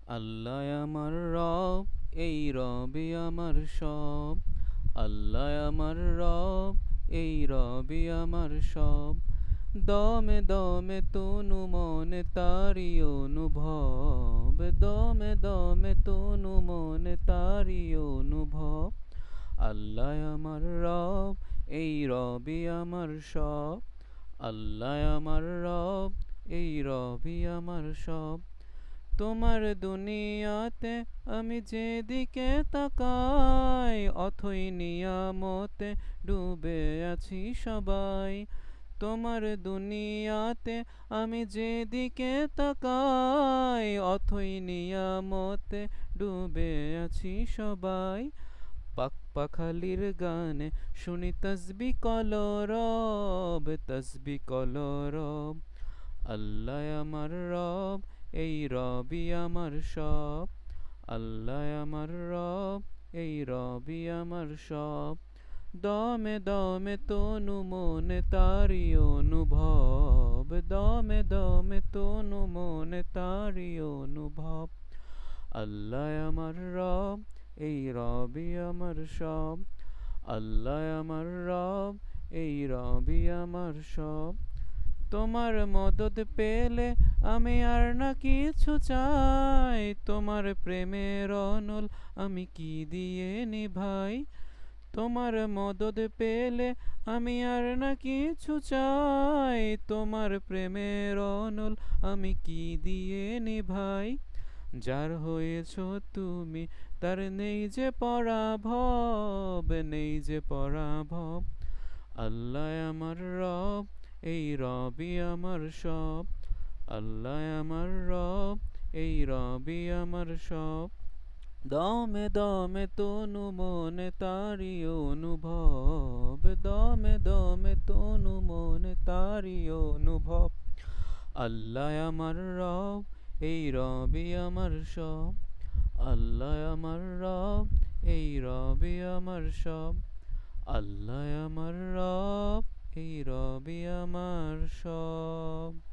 আল্লাহ আমার রব, এই রবি আমার সব। আল্লাহ আমার রব, এই রবি আমার সব। দমে দমে তনু মনে তারি অনুভব, দমে দমে তনু মনে তারি অনুভব। আল্লাহ আমার রব, এই রবি আমার সব। আল্লাহ আমার রব, এই রবি আমার সব। তোমার দুনিয়াতে আমি যেদিকে তাকাই, অথই নিয়ামতে ডুবে আছি সবাই। তোমার দুনিয়াতে আমি যেদিকে তাকাই, অথই নিয়ামতে ডুবে আছি সবাই। পাখালির গানে শুনি তসবি কলরব, তসবি কলরব। আল্লাহ আমার রব, এই রবি আমার সব। আল্লাহ আমার রব, এই রবি আমার সব। দমে দমে তনু মনে তারি অনুভব, দমে দমে তনু মনে তারি অনুভব। আল্লাহ আমার রব, এই রবি আমার সব। আল্লাহ আমার রব, এই রবি আমার সব। তোমার মদদ পেলে আমি আর না কিছু চাই, তোমার প্রেমের অনল আমি কি দিয়ে নিভাই। তোমার মদদ পেলে আমি আর না কিছু চাই, তোমার প্রেমের অনল আমি কি দিয়ে নিভাই। যার হয়েছ তুমি তার নেই যে পরাভব, নেই যে পরাভব। আল্লাহ আমার রব, এই রবি আমার সব। আল্লাহ আমার রব, এই রবি আমার সব। দমে দমে তনু মনে তারি অনুভব, দমে দমে তনু মনে তারি অনুভব। আল্লাহ আমার রব, এই রবি আমার সব। আল্লাহ আমার রব, এই রবি আমার সব। আল্লাহ আমার রব, এই রবি আমার সব।